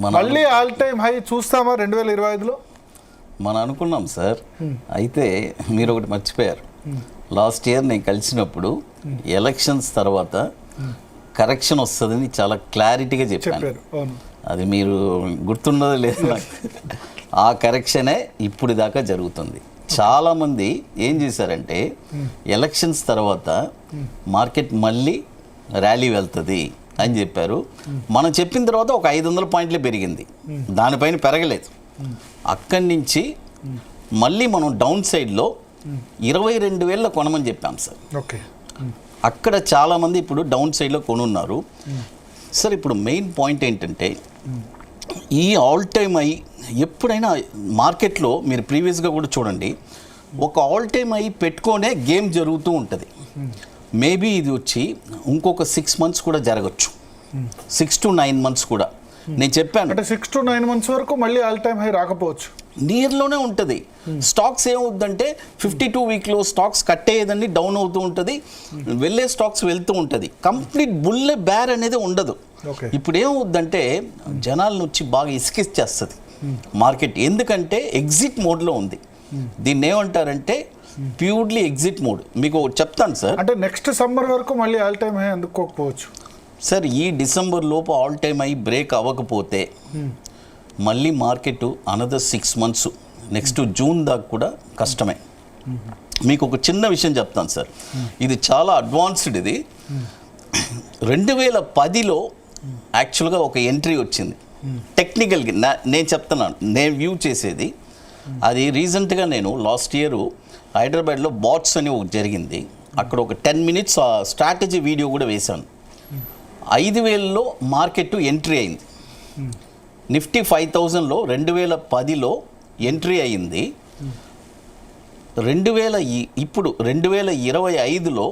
మళ్ళీ all time high చూస్తామా 2025లో? మనం అనుకున్నాం సార్. అయితే మీరు ఒకటి మర్చిపోయారు. లాస్ట్ ఇయర్ నేను కలిసినప్పుడు ఎలక్షన్స్ తర్వాత కరెక్షన్ వస్తుందని చాలా క్లారిటీగా చెప్పాను. అది మీరు గుర్తున్నదో లేదు నాకు. ఆ కరెక్షనే ఇప్పుడు దాకా జరుగుతుంది. చాలామంది ఏం చేశారంటే ఎలక్షన్స్ తర్వాత మార్కెట్ మళ్ళీ ర్యాలీ వెళ్తుంది అని చెప్పారు. మనం చెప్పిన తర్వాత ఒక 500 పాయింట్లే పెరిగింది, దానిపైన పెరగలేదు. అక్కడి నుంచి మళ్ళీ మనం డౌన్ సైడ్లో 22,000 కొనమని చెప్పాం సార్. ఓకే, అక్కడ చాలామంది ఇప్పుడు డౌన్ సైడ్లో కొనున్నారు సార్. ఇప్పుడు మెయిన్ పాయింట్ ఏంటంటే ఈ ఆల్ టైమ్ అయి ఎప్పుడైనా మార్కెట్లో మీరు ప్రీవియస్గా కూడా చూడండి, ఒక ఆల్ టైమ్ అయి పెట్టుకొనే గేమ్ జరుగుతూ ఉంటుంది. మేబీ ఇది వచ్చి ఇంకొక 6 months కూడా జరగచ్చు, 6 to 9 months కూడా. నేను చెప్పాను అంటే 6 to 9 months వరకు మళ్ళీ ఆల్ టైమ్ హై రాకపోవచ్చు, నియర్లోనే ఉంటుంది. స్టాక్స్ ఏమవుతుందంటే 52 weekలో స్టాక్స్ కట్ అయ్యేదాన్ని డౌన్ అవుతూ ఉంటుంది, వెళ్ళే స్టాక్స్ వెళ్తూ ఉంటుంది. కంప్లీట్ బుల్లే బ్యార్ అనేది ఉండదు. ఇప్పుడు ఏమవుద్దంటే జనాలను వచ్చి బాగా ఇసుకిచ్చేస్తుంది మార్కెట్. ఎందుకంటే ఎగ్జిట్ మోడ్లో ఉంది. దీన్ని ఏమంటారంటే ప్యూర్లీ ఎగ్జిట్ మోడ్. మీకు చెప్తాను సార్. అంటే నెక్స్ట్ సమ్మర్ వరకు మళ్ళీ ఆల్ టైమ్ హై అందుకోకపోవచ్చు సార్. ఈ డిసెంబర్ లోపు ఆల్ టైమ్ హై బ్రేక్ అవ్వకపోతే మళ్ళీ market another 6 months, next June దాకా కూడా కష్టమే. మీకు ఒక చిన్న విషయం చెప్తాను సార్, ఇది చాలా అడ్వాన్స్డ్. ఇది 2010లో యాక్చువల్గా ఒక ఎంట్రీ వచ్చింది టెక్నికల్గా. నేను చెప్తున్నాను, నేను వ్యూ చేసేది అది. రీసెంట్గా నేను లాస్ట్ ఇయర్ హైదరాబాద్లో బాట్స్ అని ఒకటి జరిగింది, అక్కడ ఒక 10 minutes స్ట్రాటజీ వీడియో కూడా వేశాను. 5,000లో మార్కెట్ ఎంట్రీ అయింది. నిఫ్టీ 5,000లో 2010లో ఎంట్రీ అయింది. ఇప్పుడు 2025లో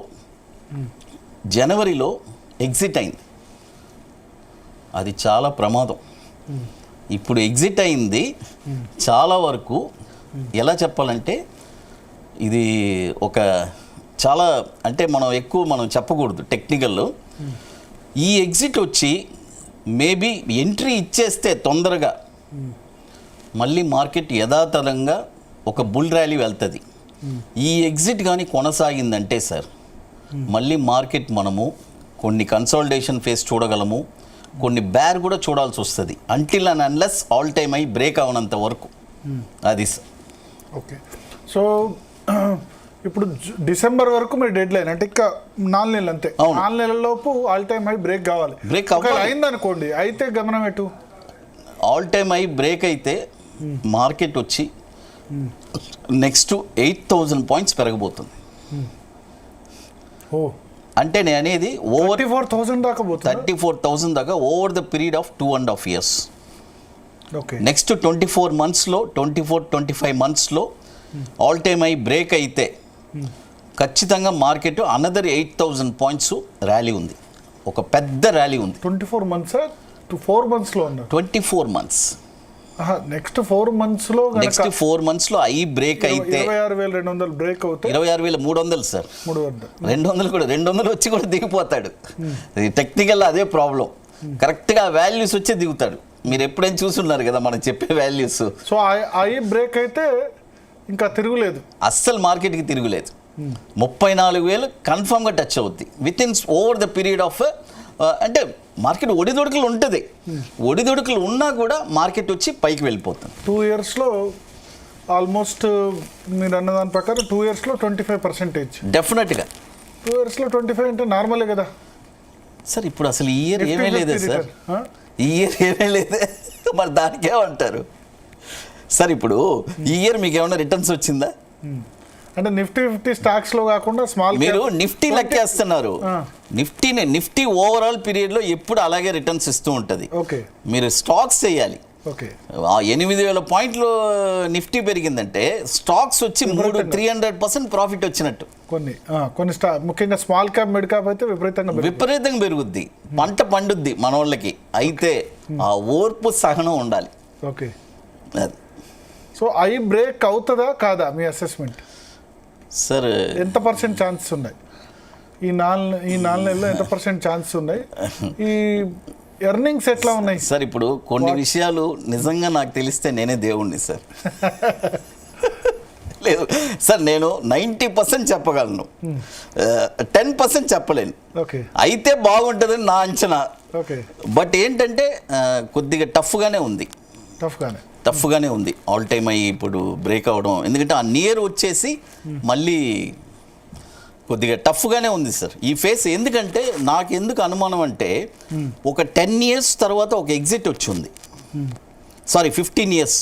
జనవరిలో ఎగ్జిట్ అయింది. అది చాలా ప్రమాదం. ఇప్పుడు ఎగ్జిట్ అయింది. చాలా వరకు ఎలా చెప్పాలంటే ఇది ఒక చాలా అంటే మనం చెప్పకూడదు టెక్నికల్లో. ఈ ఎగ్జిట్ వచ్చి మేబీ ఎంట్రీ ఇచ్చేస్తే తొందరగా మళ్ళీ మార్కెట్ యథాతథంగా ఒక బుల్ ర్యాలీ వెళ్తుంది. ఈ ఎగ్జిట్ కానీ కొనసాగిందంటే సార్ మళ్ళీ మార్కెట్ మనము కొన్ని కన్సాలిడేషన్ ఫేస్ చూడగలము, కొన్ని బ్యార్ కూడా చూడాల్సి వస్తుంది. Until and unless all time అయి బ్రేక్ అవనంత వరకు. అది సార్. ఓకే, సో ఇప్పుడు డిసెంబర్ వరకు మీరు డెడ్ లైన్ అంటే ఇంకా 4 నెలలు అంతే. 4 నెలలలోపు ఆల్ టైమ్ హై బ్రేక్ కావాలి. బ్రేక్ అయిందనుకోండి, అయితే గమనం ఎటు? ఆల్ టైమ్ హై బ్రేక్ అయితే మార్కెట్ వచ్చి నెక్స్ట్ 8,000 points పెరగబోతుంది. అంటే నేను అనేది ఓవర్ 34,000 దాకా పోతుంది. 34,000 దాకా over the period of 2.5 years. Okay, next 24 monthsలో 24-25 monthsలో ఆల్ టైమ్ హై బ్రేక్ అయితే ఖచ్చితంగా మార్కెట్ అనదర్ 8,000 points ర్యాలీ ఉంది, ఒక పెద్ద ర్యాలీ ఉంది. 24 months 4 monthsలో ఉన్నారు. 24 months. నెక్స్ట్ 4 monthsలో నెక్స్ట్ 4 monthsలో ఐ బ్రేక్ అయితే 26,200 బ్రేక్ అవుతాయి. 26,300 సార్. 200 కూడా 200 వచ్చి కూడా దిగిపోతాడు. టెక్నికల్ అదే ప్రాబ్లం. కరెక్ట్గా వాల్యూస్ వచ్చి దిగుతాడు. మీరు ఎప్పుడైనా చూస్తున్నారు కదా మనం చెప్పే వాల్యూస్. సో ఐ బ్రేక్ అయితే ఇంకా తిరుగులేదు, అస్సలు మార్కెట్కి తిరుగులేదు. 34,000 కన్ఫర్మ్గా టచ్ అవుద్ది with in over the period of. అంటే మార్కెట్ ఒడిదొడుకులు ఉంటుంది, ఒడిదొడుకులు ఉన్నా కూడా మార్కెట్ వచ్చి పైకి వెళ్ళిపోతుంది. 2 yearsలో ఆల్మోస్ట్ మీరు అన్న దాని ప్రకారం 2 yearsలో 25%. డెఫినెట్గా 2 yearsలో 25 అంటే నార్మలే కదా సార్. ఇప్పుడు అసలు ఈ ఇయర్ ఏమీ లేదే సార్, ఈ ఇయర్ ఏమీ లేదే. మరి దానికేమంటారు సార్? ఇప్పుడు ఈ ఇయర్ మీకు ఏమైనా రిటర్న్స్ వచ్చిందా? అంటే నిఫ్టీ 50 స్టాక్స్లో కాకుండా స్మాల్ మీరు నిఫ్టీ లెక్కేస్తున్నారు. నిఫ్టీ ఓవరాల్ పీరియడ్లో ఎప్పుడు అలాగే రిటర్న్స్ ఇస్తూ ఉంటుంది. ఓకే, మీరు స్టాక్స్ చేయాలి. ఓకే, 8,000 points నిఫ్టీ పెరిగిందంటే స్టాక్స్ వచ్చి 300% ప్రాఫిట్ వచ్చినట్టు. కొన్ని ముఖ్యంగా స్మాల్ క్యాప్ మిడ్ క్యాప్ అయితే విపరీతంగా పెరుగుద్ది, పంట పండుద్ది మన వాళ్ళకి. అయితే ఆ ఓర్పు సహనం ఉండాలి. ఓకే, సో ఐ బ్రేక్ అవుతుందా కాదా మీ అసెస్మెంట్ సార్? ఎంత % ఛాన్సెస్ ఉన్నాయి ఈ 4 నెలల్లో? ఎంత % ఛాన్సెస్ ఉన్నాయి? ఈ ఎర్నింగ్స్ ఎట్లా ఉన్నాయి? సార్ ఇప్పుడు కొన్ని విషయాలు నిజంగా నాకు తెలిస్తే నేనే దేవుణ్ణి సార్. లేదు సార్, నేను 90% చెప్పగలను, 10% చెప్పలేను. ఓకే, అయితే బాగుంటుందని నా అంచనా. ఓకే, బట్ ఏంటంటే కొద్దిగా టఫ్గానే ఉంది, టఫ్గానే ఉంది. ఆల్ టైమ్ అయ్యి ఇప్పుడు బ్రేక్ అవ్వడం, ఎందుకంటే ఆ నియర్ వచ్చేసి మళ్ళీ కొద్దిగా టఫ్గానే ఉంది సార్ ఈ ఫేస్. ఎందుకంటే నాకు ఎందుకు అనుమానం అంటే ఒక 10 years తర్వాత ఒక ఎగ్జిట్ వచ్చింది, సారీ 15 years.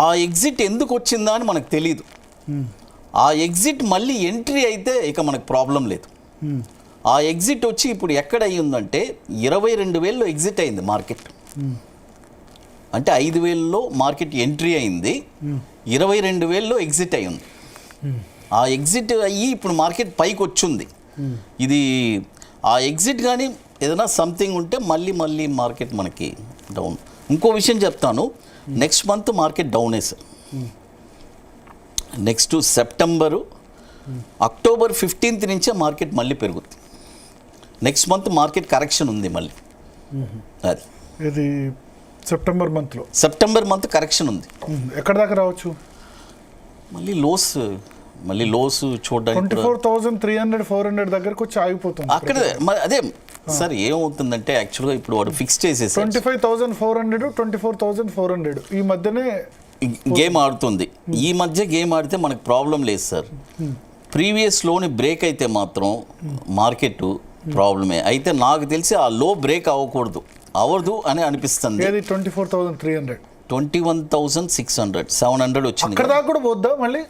ఆ ఎగ్జిట్ ఎందుకు వచ్చిందా అని మనకు తెలియదు. ఆ ఎగ్జిట్ మళ్ళీ ఎంట్రీ అయితే ఇక మనకు ప్రాబ్లం లేదు. ఆ ఎగ్జిట్ వచ్చి ఇప్పుడు ఎక్కడ అయ్యిందంటే 22,000లో ఎగ్జిట్ అయింది మార్కెట్. అంటే 5,000లో మార్కెట్ ఎంట్రీ అయింది, 22,000లో ఎగ్జిట్ అయ్యింది. ఆ ఎగ్జిట్ అయ్యి ఇప్పుడు మార్కెట్ పైకి వచ్చింది. ఇది ఆ ఎగ్జిట్ కానీ ఏదైనా సంథింగ్ ఉంటే మళ్ళీ మార్కెట్ మనకి డౌన్. ఇంకో విషయం చెప్తాను, నెక్స్ట్ మంత్ మార్కెట్ డౌనే sir. Next September, October 15th నుంచే మార్కెట్ మళ్ళీ పెరుగుతుంది. నెక్స్ట్ మంత్ మార్కెట్ కరెక్షన్ ఉంది మళ్ళీ. అది ఇది సెప్టెంబర్ మంత్ కరెక్షన్ ఉంది. ఎక్కడ దాకా రావచ్చు? మళ్ళీ లోస్ చూడడానికి 24,300 400 దగ్గరకు వచ్చి ఆగిపోతుంది అక్కడే. మరి అదే సార్ ఏమవుతుందంటే యాక్చువల్గా ఇప్పుడు వాడు ఫిక్స్ చేసేసి 25,400 24,400 ఈ మధ్యనే గేమ్ ఆడుతుంది. ఈ మధ్య గేమ్ ఆడితే మనకు ప్రాబ్లం లేదు సార్. ప్రీవియస్ లోని బ్రేక్ అయితే మాత్రం మార్కెట్ ప్రాబ్లమే. అయితే నాకు తెలిసి ఆ లో బ్రేక్ అవ్వదు అని అనిపిస్తుంది. 24,300 21,600 700 వచ్చింది. అక్కడ దాకా కూడా పోద్దా మళ్ళీ?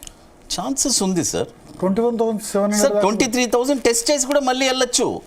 ఛాన్సెస్ ఉంది సార్. 21,700 సార్ 23,000 టెస్ట్ చేసి కూడా మళ్ళీ వెళ్ళొచ్చు.